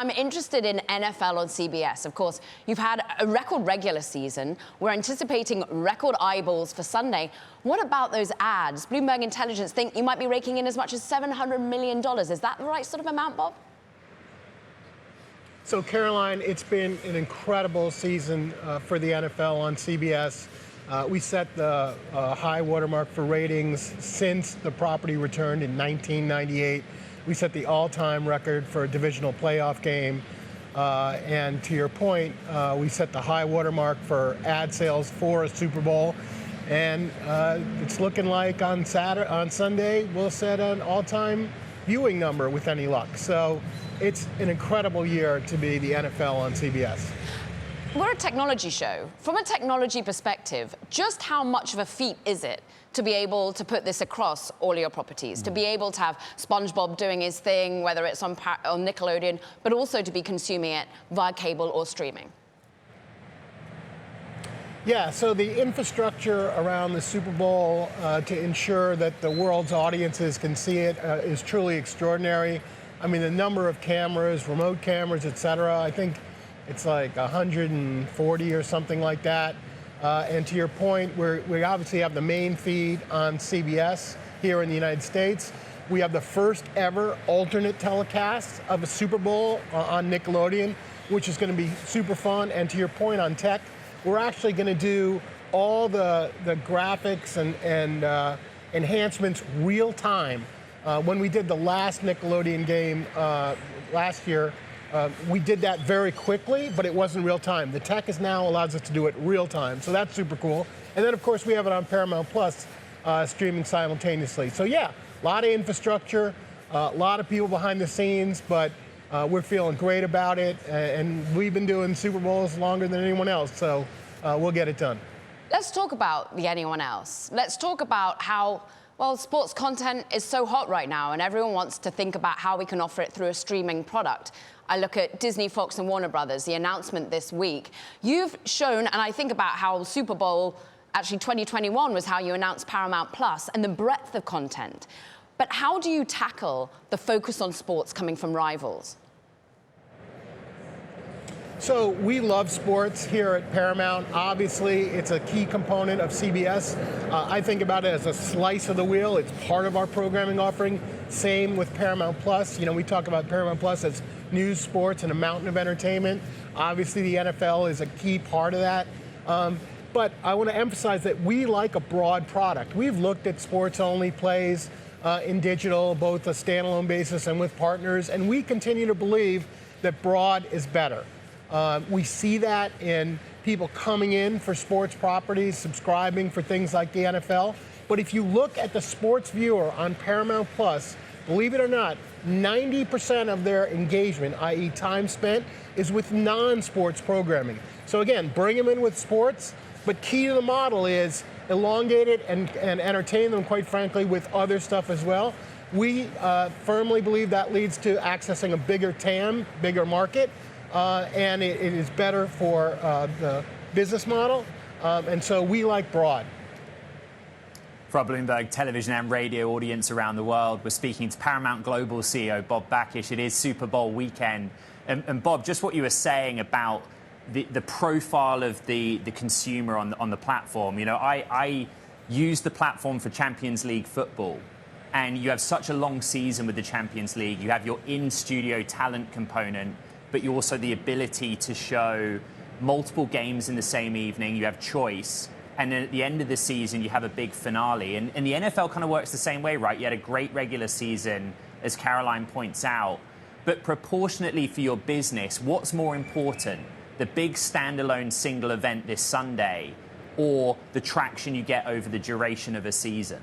I'm interested in NFL on CBS. Of course, you've had a record regular season. We're anticipating record eyeballs for Sunday. What about those ads? Bloomberg Intelligence think you might be raking in as much as $700 million. Is that the right sort of amount, Bob? So, Caroline, it's been an incredible season for the NFL on CBS. We set the high watermark for ratings since the property returned in 1998. We set the all-time record for a divisional playoff game. And to your point, we set the high watermark for ad sales for a Super Bowl. And it's looking like on Sunday, we'll set an all-time viewing number with any luck. So it's an incredible year to be the NFL on CBS. We're a technology show. From a technology perspective, just how much of a feat is it to be able to put this across all your properties, to be able to have SpongeBob doing his thing, whether it's on Nickelodeon, but also to be consuming it via cable or streaming? Yeah, so the infrastructure around the Super Bowl to ensure that the world's audiences can see it is truly extraordinary. I mean, the number of cameras, remote cameras, et cetera, I think it's like 140 or something like that. And to your point, we obviously have the main feed on CBS here in the United States. We have the first ever alternate telecast of a Super Bowl on Nickelodeon, which is going to be super fun. And to your point on tech, we're actually going to do all the graphics and enhancements real time. When we did the last Nickelodeon game last year, we did that very quickly, but it wasn't real time. The tech is now allows us to do it real time, so that's super cool. And then, of course, we have it on Paramount Plus, streaming simultaneously. So yeah, a lot of infrastructure, a lot of people behind the scenes, but we're feeling great about it. And we've been doing Super Bowls longer than anyone else, so we'll get it done. Let's talk about the anyone else. Let's talk about how, well, sports content is so hot right now, and everyone wants to think about how we can offer it through a streaming product. I look at Disney, Fox, and Warner Brothers, the announcement this week. You've shown, and I think about how Super Bowl, actually 2021 was how you announced Paramount Plus and the breadth of content. But how do you tackle the focus on sports coming from rivals? So we love sports here at Paramount. Obviously, it's a key component of CBS. I think about it as a slice of the wheel. It's part of our programming offering. Same with Paramount Plus. You know, we talk about Paramount Plus as news, sports, and a mountain of entertainment. Obviously, the NFL is a key part of that. But I want to emphasize that we like a broad product. We've looked at sports-only plays in digital, both a standalone basis and with partners, and we continue to believe that broad is better. We see that in people coming in for sports properties, subscribing for things like the NFL. But if you look at the sports viewer on Paramount Plus, believe it or not, 90% of their engagement, i.e. time spent, is with non-sports programming. So again, bring them in with sports, but key to the model is elongate it and entertain them, quite frankly, with other stuff as well. We firmly believe that leads to accessing a bigger TAM, bigger market, and it is better for the business model, and so we like broad. For our Bloomberg television and radio audience around the world, we're speaking to Paramount Global CEO Bob Bakish. It is Super Bowl weekend. And Bob, just what you were saying about the profile of the consumer on the platform. You know, I use the platform for Champions League football, and you have such a long season with the Champions League. You have your in-studio talent component, but you also the ability to show multiple games in the same evening. You have choice. And then at the end of the season, you have a big finale. And the NFL kind of works the same way, right? You had a great regular season, as Caroline points out. But proportionately for your business, what's more important? The big standalone single event this Sunday, or the traction you get over the duration of a season?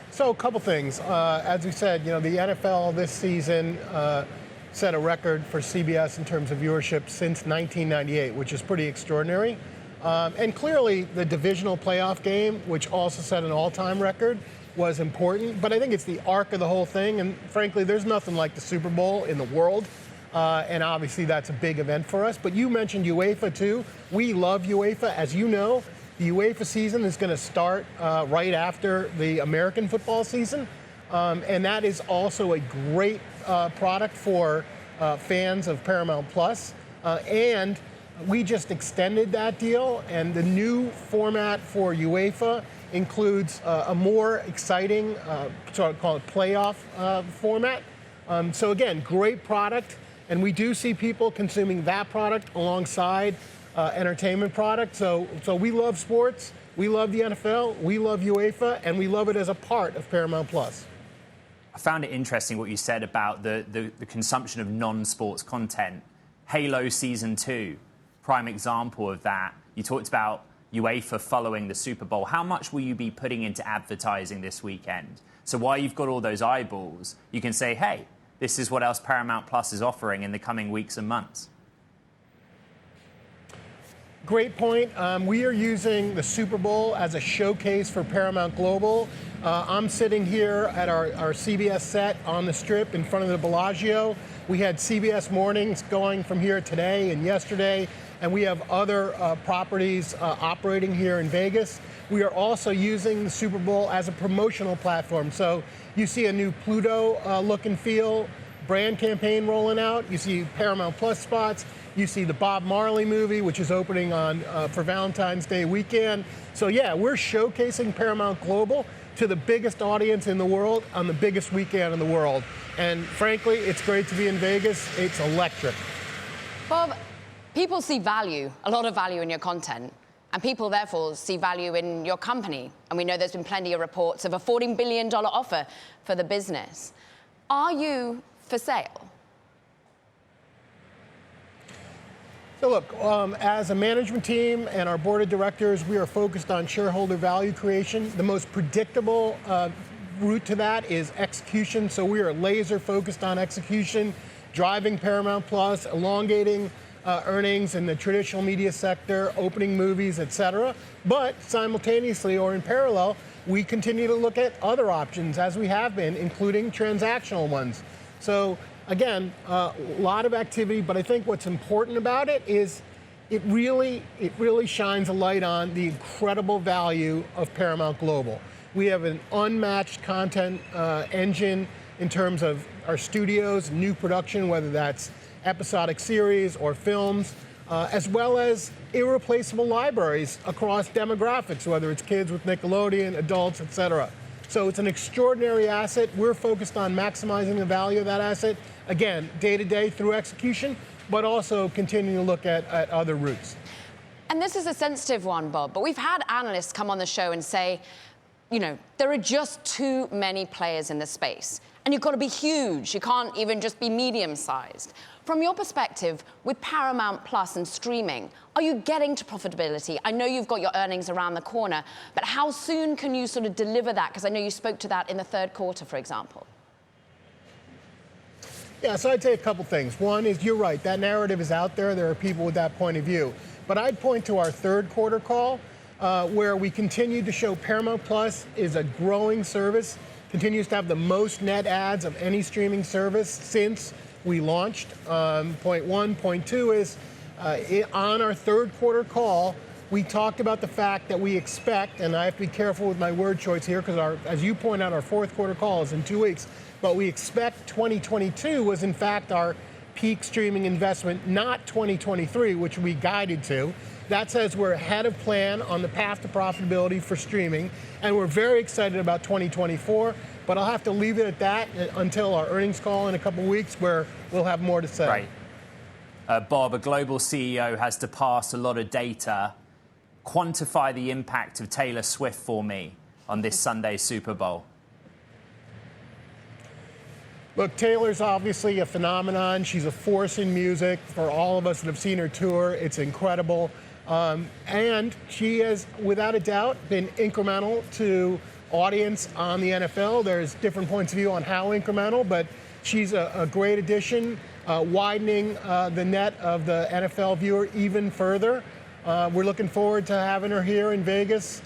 So a couple things. As we said, you know, the NFL this season set a record for CBS in terms of viewership since 1998, which is pretty extraordinary. And clearly, the divisional playoff game, which also set an all-time record, was important. But I think it's the arc of the whole thing. And frankly, there's nothing like the Super Bowl in the world. And obviously, that's a big event for us. But you mentioned UEFA, too. We love UEFA. As you know, the UEFA season is going to start right after the American football season. And that is also a great product for fans of Paramount Plus, and we just extended that deal, and the new format for UEFA includes a more exciting, sort of call it playoff format. So again, great product, and we do see people consuming that product alongside entertainment product. So we love sports, we love the NFL, we love UEFA, and we love it as a part of Paramount Plus. I found it interesting what you said about the consumption of non-sports content. Halo Season 2, prime example of that. You talked about UEFA following the Super Bowl. How much will you be putting into advertising this weekend? So while you've got all those eyeballs, you can say, hey, this is what else Paramount Plus is offering in the coming weeks and months. Great point. We are using the Super Bowl as a showcase for Paramount Global. I'm sitting here at our CBS set on the Strip in front of the Bellagio. We had CBS Mornings going from here today and yesterday, and we have other properties operating here in Vegas. We are also using the Super Bowl as a promotional platform. So you see a new Pluto look and feel brand campaign rolling out. You see Paramount Plus spots. You see the Bob Marley movie, which is opening on for Valentine's Day weekend. So yeah, we're showcasing Paramount Global to the biggest audience in the world on the biggest weekend in the world. And frankly, it's great to be in Vegas. It's electric. Bob, people see value, a lot of value in your content, and people therefore see value in your company. And we know there's been plenty of reports of a $14 billion offer for the business. Are you for sale? So look, as a management team and our board of directors, we are focused on shareholder value creation. The most predictable route to that is execution. So we are laser focused on execution, driving Paramount Plus, elongating earnings in the traditional media sector, opening movies, et cetera. But simultaneously or in parallel, we continue to look at other options as we have been, including transactional ones. So again, a lot of activity, but I think what's important about it is it really shines a light on the incredible value of Paramount Global. We have an unmatched content engine in terms of our studios, new production, whether that's episodic series or films, as well as irreplaceable libraries across demographics, whether it's kids with Nickelodeon, adults, et cetera. So it's an extraordinary asset. We're focused on maximizing the value of that asset, again, day to day through execution, but also continuing to look at other routes. And this is a sensitive one, Bob, but we've had analysts come on the show and say, you know, there are just too many players in the space. And you've got to be huge. You can't even just be medium-sized. From your perspective, with Paramount Plus and streaming, are you getting to profitability? I know you've got your earnings around the corner, but how soon can you sort of deliver that? Because I know you spoke to that in the third quarter, for example. Yeah, so I'd say a couple things. One is you're right, that narrative is out there. There are people with that point of view. But I'd point to our third quarter call, where we continued to show Paramount Plus is a growing service, continues to have the most net adds of any streaming service since we launched. Point one. Point two is on our third quarter call, we talked about the fact that we expect, and I have to be careful with my word choice here because as you point out, our fourth quarter call is in 2 weeks, but we expect 2022 was in fact our peak streaming investment, not 2023, which we guided to. That says we're ahead of plan on the path to profitability for streaming, and we're very excited about 2024, but I'll have to leave it at that until our earnings call in a couple weeks where we'll have more to say. Right. Bob, a global CEO has to pass a lot of data. Quantify the impact of Taylor Swift for me on this Sunday's Super Bowl. Look, Taylor's obviously a phenomenon. She's a force in music. For all of us that have seen her tour, it's incredible. And she has, without a doubt, been incremental to audience on the NFL. There's different points of view on how incremental, but she's a great addition, widening the net of the NFL viewer even further. We're looking forward to having her here in Vegas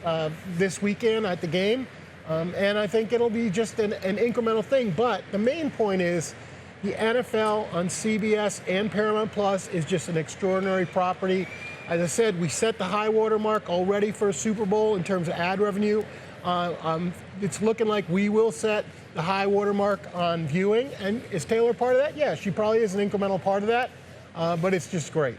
this weekend at the game. And I think it'll be just an incremental thing. But the main point is the NFL on CBS and Paramount Plus is just an extraordinary property. As I said, we set the high water mark already for a Super Bowl in terms of ad revenue. It's looking like we will set the high watermark on viewing. And is Taylor part of that? Yeah, she probably is an incremental part of that, but it's just great.